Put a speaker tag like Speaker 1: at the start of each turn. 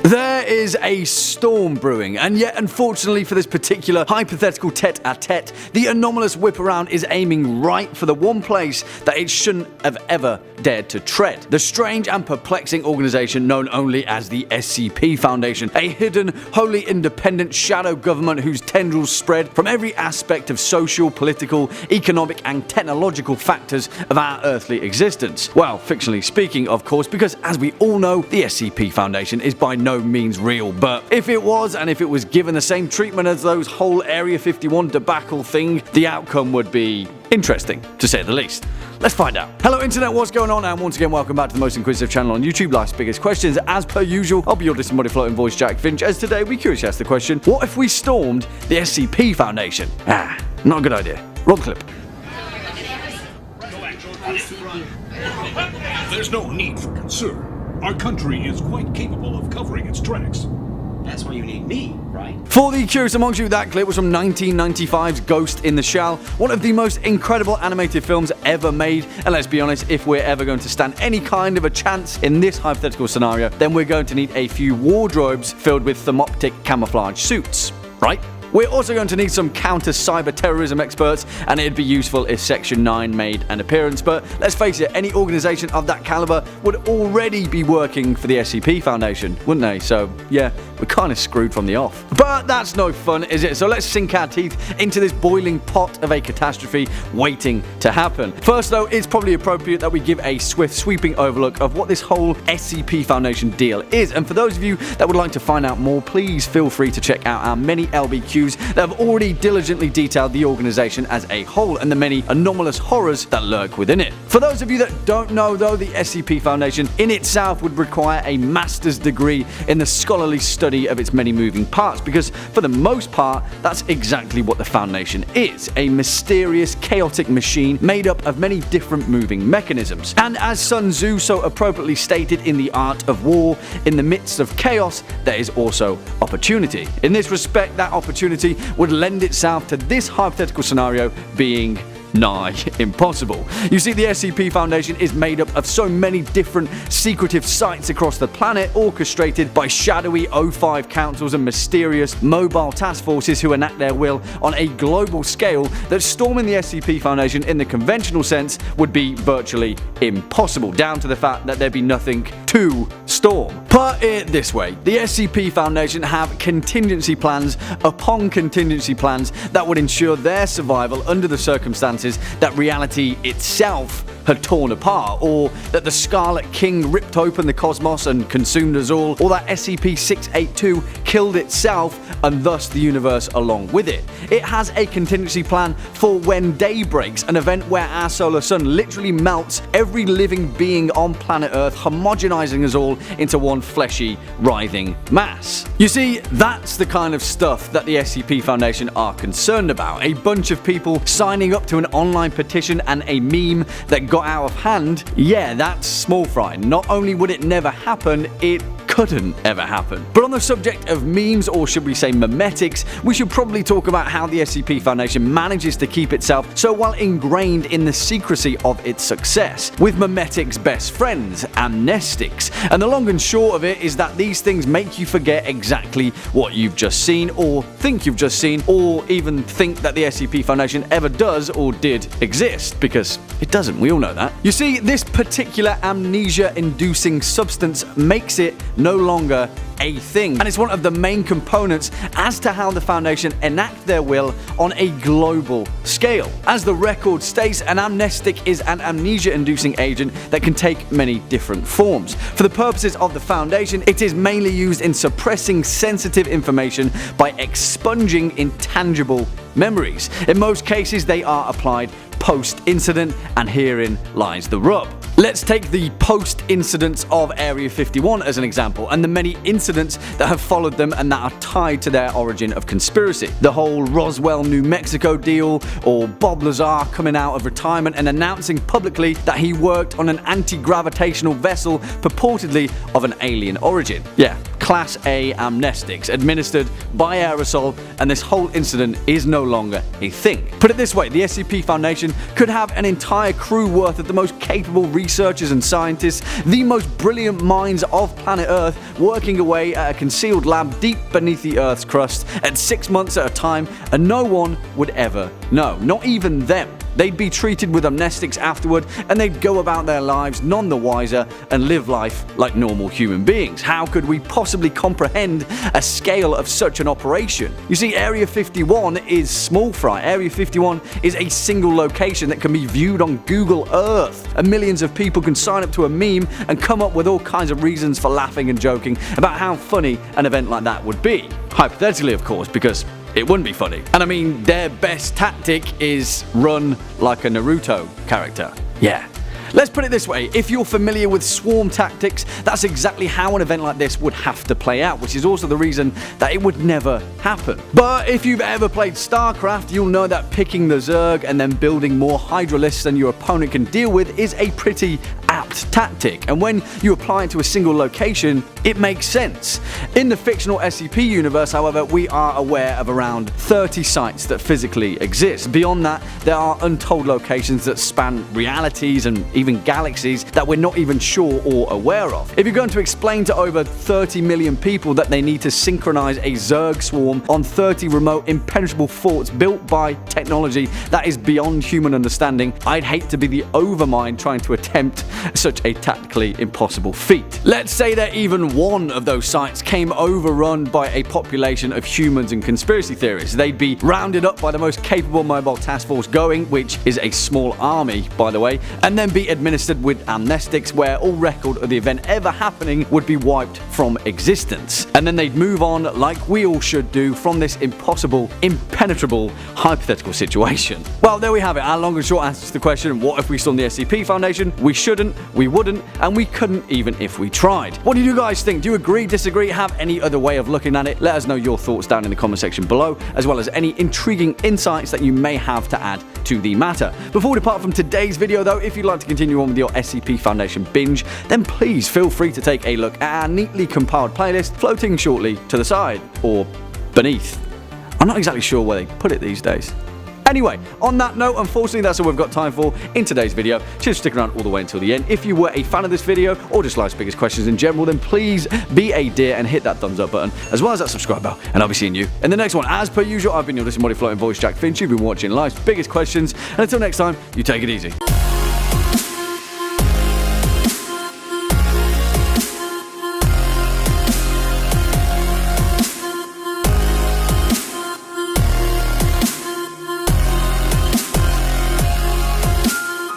Speaker 1: There is a storm brewing, and yet unfortunately for this particular hypothetical tete-a-tete, the anomalous whip around is aiming right for the one place that it shouldn't have ever dared to tread. The strange and perplexing organization known only as the SCP Foundation, a hidden, wholly independent shadow government whose tendrils spread from every aspect of social, political, economic and technological factors of our earthly existence. Well, fictionally speaking, of course, because as we all know, the SCP Foundation is by no means real, but if it was, and if it was given the same treatment as those whole Area 51 debacle thing, the outcome would be interesting, to say the least. Let's find out. Hello internet, what's going on? And once again, welcome back to the most inquisitive channel on YouTube, Life's Biggest Questions. As per usual, I'll be your disembodied floating voice, Jack Finch, as today we curiously ask the question, what if we stormed the SCP Foundation? Not a good idea. Roll the clip.
Speaker 2: There's no need for concern. Our country is quite capable of covering its tracks.
Speaker 3: That's why you need me, right?
Speaker 1: For the curious amongst you, that clip was from 1995's Ghost in the Shell, one of the most incredible animated films ever made. And let's be honest, if we're ever going to stand any kind of a chance in this hypothetical scenario, then we're going to need a few wardrobes filled with thermoptic camouflage suits, right? We're also going to need some counter-cyber terrorism experts, and it'd be useful if Section 9 made an appearance, but let's face it, any organization of that caliber would already be working for the SCP Foundation, wouldn't they? So yeah, we're kind of screwed from the off. But that's no fun, is it? So let's sink our teeth into this boiling pot of a catastrophe waiting to happen. First though, it's probably appropriate that we give a swift, sweeping overlook of what this whole SCP Foundation deal is, and for those of you that would like to find out more, please feel free to check out our many LBQs that have already diligently detailed the organization as a whole and the many anomalous horrors that lurk within it. For those of you that don't know though, the SCP Foundation in itself would require a master's degree in the scholarly study of its many moving parts, because for the most part, that's exactly what the Foundation is, a mysterious, chaotic machine made up of many different moving mechanisms. And as Sun Tzu so appropriately stated in The Art of War, in the midst of chaos, there is also opportunity. In this respect, that opportunity would lend itself to this hypothetical scenario being nigh impossible. You see, the SCP Foundation is made up of so many different secretive sites across the planet, orchestrated by shadowy O5 councils and mysterious mobile task forces who enact their will on a global scale, that storming the SCP Foundation in the conventional sense would be virtually impossible, down to the fact that there'd be nothing to storm. Put it this way, the SCP Foundation have contingency plans upon contingency plans that would ensure their survival under the circumstances that reality itself had torn apart, or that the Scarlet King ripped open the cosmos and consumed us all, or that SCP-682 killed itself and thus the universe along with it. It has a contingency plan for when day breaks, an event where our solar sun literally melts every living being on planet Earth, homogenizing us all into one fleshy, writhing mass. You see, that's the kind of stuff that the SCP Foundation are concerned about. A bunch of people signing up to an online petition and a meme that got out of hand, yeah, that's small fry. Not only would it never happen, it couldn't ever happen. But on the subject of memes, or should we say memetics, we should probably talk about how the SCP Foundation manages to keep itself so well ingrained in the secrecy of its success, with memetics' best friends, amnestics. And the long and short of it is that these things make you forget exactly what you've just seen, or think you've just seen, or even think that the SCP Foundation ever does or did exist, because it doesn't, we all know that. You see, this particular amnesia-inducing substance makes it no longer a thing, and it's one of the main components as to how the Foundation enact their will on a global scale. As the record states, an amnestic is an amnesia-inducing agent that can take many different forms. For the purposes of the Foundation, it is mainly used in suppressing sensitive information by expunging intangible memories. In most cases, they are applied post-incident, and herein lies the rub. Let's take the post-incidents of Area 51 as an example, and the many incidents that have followed them and that are tied to their origin of conspiracy. The whole Roswell, New Mexico deal, or Bob Lazar coming out of retirement and announcing publicly that he worked on an anti-gravitational vessel purportedly of an alien origin. Yeah, Class A amnestics administered by aerosol, and this whole incident is no longer a thing. Put it this way, the SCP Foundation could have an entire crew worth of the most capable researchers and scientists, the most brilliant minds of planet Earth, working away at a concealed lab deep beneath the Earth's crust at 6 months at a time, and no one would ever know, not even them. They'd be treated with amnestics afterward, and they'd go about their lives none the wiser and live life like normal human beings. How could we possibly comprehend a scale of such an operation? You see, Area 51 is small fry. Area 51 is a single location that can be viewed on Google Earth, and millions of people can sign up to a meme and come up with all kinds of reasons for laughing and joking about how funny an event like that would be. Hypothetically, of course, because it wouldn't be funny. And I mean, their best tactic is run like a Naruto character. Yeah. Let's put it this way, if you're familiar with swarm tactics, that's exactly how an event like this would have to play out, which is also the reason that it would never happen. But if you've ever played StarCraft, you'll know that picking the Zerg and then building more Hydralisks than your opponent can deal with is a pretty apt tactic, and when you apply it to a single location, it makes sense. In the fictional SCP universe, however, we are aware of around 30 sites that physically exist. Beyond that, there are untold locations that span realities and even galaxies that we're not even sure or aware of. If you're going to explain to over 30 million people that they need to synchronize a Zerg swarm on 30 remote impenetrable forts built by technology that is beyond human understanding, I'd hate to be the overmind trying to attempt such a tactically impossible feat. Let's say that even one of those sites came overrun by a population of humans and conspiracy theorists. They'd be rounded up by the most capable mobile task force going, which is a small army, by the way, and then be administered with amnestics where all record of the event ever happening would be wiped from existence. And then they'd move on, like we all should do, from this impossible, impenetrable, hypothetical situation. Well, there we have it, our long and short answer to the question, what if we stormed the SCP Foundation? We shouldn't, we wouldn't, and we couldn't even if we tried. What do you guys think? Do you agree, disagree, have any other way of looking at it? Let us know your thoughts down in the comment section below, as well as any intriguing insights that you may have to add to the matter. Before we depart from today's video though, if you'd like to continue on with your SCP Foundation binge, then please feel free to take a look at our neatly compiled playlist floating shortly to the side, or beneath. I'm not exactly sure where they put it these days. Anyway, on that note, unfortunately that's all we've got time for in today's video. Cheers for sticking around all the way until the end. If you were a fan of this video, or just Life's Biggest Questions in general, then please be a dear and hit that thumbs up button, as well as that subscribe bell, and I'll be seeing you in the next one. As per usual, I've been your disembodied floating voice, Jack Finch. You've been watching Life's Biggest Questions, and until next time, you take it easy.